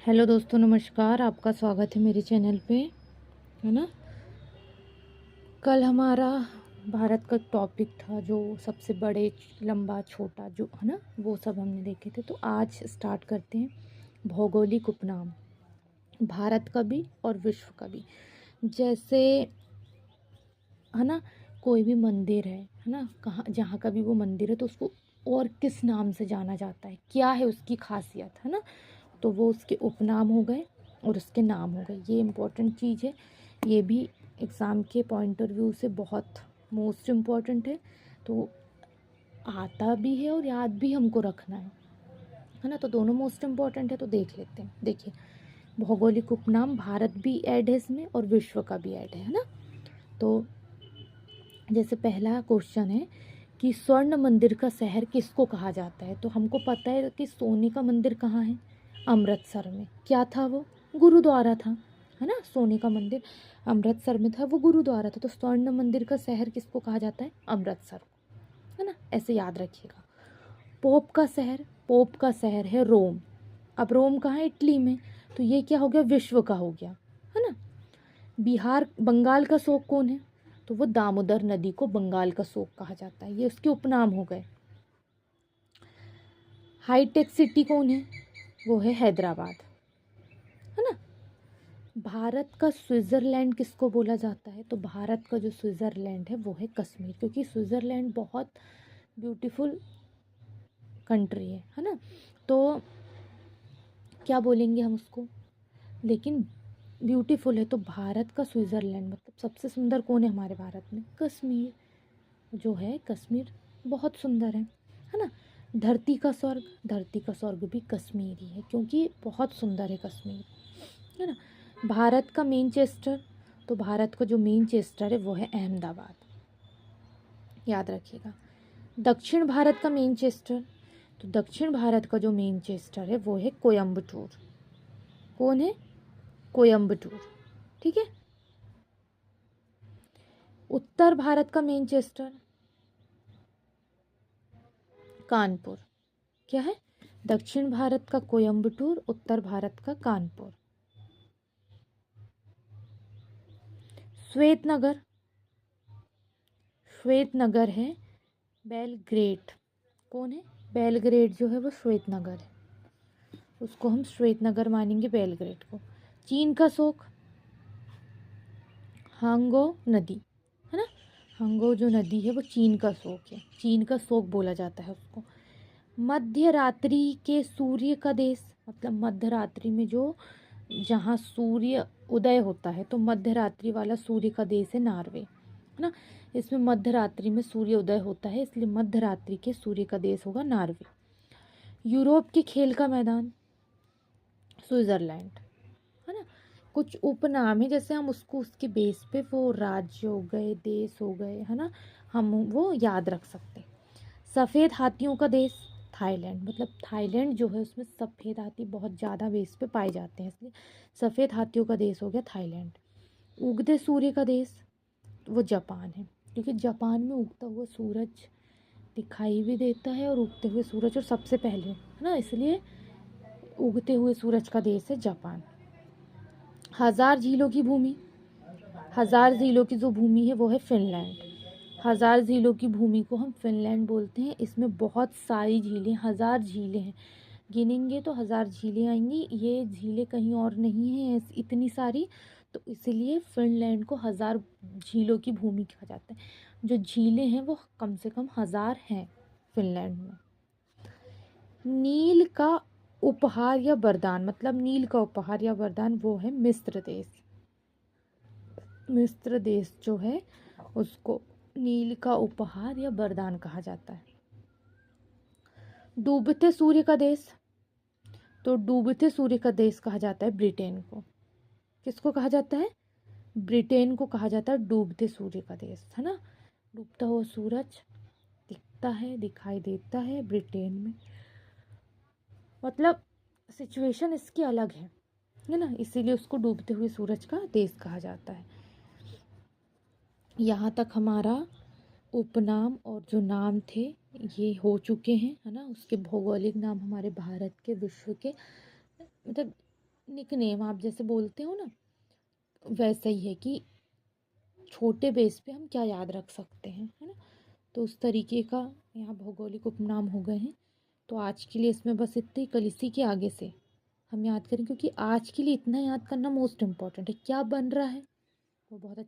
Hello दोस्तों, नमस्कार। आपका स्वागत है मेरे चैनल पे, है ना। कल हमारा भारत का टॉपिक था जो सबसे बड़े, लंबा, छोटा, जो है ना, वो सब हमने देखे थे। तो आज स्टार्ट करते हैं भौगोलिक उपनाम, भारत का भी और विश्व का भी। जैसे, है ना, कोई भी मंदिर है ना, कहाँ जहाँ का भी वो मंदिर है तो उसको और किस नाम से जाना जाता है, क्या है उसकी खासियत, है ना। तो वो उसके उपनाम हो गए और उसके नाम हो गए। ये इम्पोर्टेंट चीज़ है, ये भी एग्ज़ाम के पॉइंट ऑफ व्यू से बहुत मोस्ट इम्पॉर्टेंट है। तो आता भी है और याद भी हमको रखना है ना। तो दोनों मोस्ट इम्पॉर्टेंट है। तो देख लेते हैं। देखिए, भौगोलिक उपनाम, भारत भी ऐड है इसमें और विश्व का भी ऐड है ना। तो जैसे पहला क्वेश्चन है कि स्वर्ण मंदिर का शहर किसको कहा जाता है। तो हमको पता है कि सोने का मंदिर कहाँ है, अमृतसर में। क्या था वो? गुरुद्वारा था, है ना। सोने का मंदिर अमृतसर में था, वो गुरुद्वारा था। तो स्वर्ण मंदिर का शहर किसको कहा जाता है? अमृतसर को, है ना। ऐसे याद रखिएगा। पोप का शहर, पोप का शहर है रोम। अब रोम कहाँ है? इटली में। तो ये क्या हो गया? विश्व का हो गया, है ना। बिहार, बंगाल का शोक कौन है? तो वो दामोदर नदी को बंगाल का शोक कहा जाता है। ये उसके उपनाम हो गए। हाईटेक सिटी कौन है? वो है हैदराबाद, है ना। भारत का स्विट्जरलैंड किसको बोला जाता है? तो भारत का जो स्विट्जरलैंड है वो है कश्मीर, क्योंकि स्विट्जरलैंड बहुत ब्यूटीफुल कंट्री है ना। तो क्या बोलेंगे हम उसको, लेकिन ब्यूटीफुल है। तो भारत का स्विट्जरलैंड मतलब सबसे सुंदर कौन है हमारे भारत में? कश्मीर जो है, कश्मीर बहुत सुंदर है ना। धरती का स्वर्ग, धरती का स्वर्ग भी कश्मीर ही है, क्योंकि बहुत सुंदर है कश्मीर, है ना। भारत का मैनचेस्टर, तो भारत का जो मैनचेस्टर है वो है अहमदाबाद, याद रखिएगा। दक्षिण भारत का मैनचेस्टर, तो दक्षिण भारत का जो मैनचेस्टर है वो है कोयम्बटूर। कौन है? कोयम्बटूर, ठीक है। उत्तर भारत का मैनचेस्टर कानपुर। क्या है? दक्षिण भारत का कोयम्बटूर, उत्तर भारत का कानपुर। श्वेतनगर, श्वेतनगर है बेलग्रेड। कौन है? बेलग्रेड जो है वो श्वेतनगर है, उसको हम श्वेतनगर मानेंगे, बेलग्रेड को। चीन का शोक हांगो नदी, है ना। हांगो जो नदी है वो चीन का शोक है, चीन का शोक बोला जाता है उसको। मध्य रात्रि के सूर्य का देश, मतलब मध्य रात्रि में जो, जहाँ सूर्य उदय होता है, तो मध्य रात्रि वाला सूर्य का देश है नॉर्वे, है ना। इसमें मध्य रात्रि में सूर्य उदय होता है, इसलिए मध्य रात्रि के सूर्य का देश होगा नॉर्वे। यूरोप के खेल का मैदान स्विट्जरलैंड, है ना। कुछ उपनाम है, जैसे हम उसको उसके बेस पे वो राज्य हो गए, देश हो गए, है ना, हम वो याद रख सकते हैं। सफ़ेद हाथियों का देश थाईलैंड, मतलब थाईलैंड जो है उसमें सफ़ेद हाथी बहुत ज़्यादा बेस पे पाए जाते हैं, इसलिए सफ़ेद हाथियों का देश हो गया थाईलैंड। उगते सूर्य का देश वो जापान है, क्योंकि जापान में उगता हुआ सूरज दिखाई भी देता है और उगते हुए सूरज और सबसे पहले, है ना, इसलिए उगते हुए सूरज का देश है जापान। हजार झीलों की भूमि, हजार झीलों की जो भूमि है वो है फिनलैंड। हजार झीलों की भूमि को हम फिनलैंड बोलते हैं। इसमें बहुत सारी झीलें, हजार झीलें हैं, गिनेंगे तो हजार झीलें आएंगी। ये झीलें कहीं और नहीं है इतनी सारी, तो इसलिए फिनलैंड को हजार झीलों की भूमि कहा जाता है। जो झीलें हैं वो कम से कम हजार हैं फिनलैंड में। नील का उपहार या वरदान, मतलब नील का उपहार या वरदान वो है मिस्र देश। मिस्र देश जो है उसको नील का उपहार या वरदान कहा जाता है। डूबते सूर्य का देश, तो डूबते सूर्य का देश कहा जाता है ब्रिटेन को। किसको कहा जाता है? ब्रिटेन को कहा जाता है डूबते सूर्य का देश, है ना। डूबता हुआ सूरज दिखता है, दिखाई देता है ब्रिटेन में, मतलब सिचुएशन इसकी अलग है ना, इसीलिए उसको डूबते हुए सूरज का देश कहा जाता है। यहाँ तक हमारा उपनाम और जो नाम थे ये हो चुके हैं, है ना। उसके भौगोलिक नाम हमारे भारत के, विश्व के, मतलब निकनेम आप जैसे बोलते हो ना, वैसा ही है कि छोटे बेस पे हम क्या याद रख सकते हैं, है ना। तो उस तरीके का यहाँ भौगोलिक उपनाम हो गए हैं। तो आज के लिए इसमें बस इतने ही, कल इसी के आगे से हम याद करें, क्योंकि आज के लिए इतना याद करना मोस्ट इम्पॉर्टेंट है। क्या बन रहा है वो बहुत अच्छा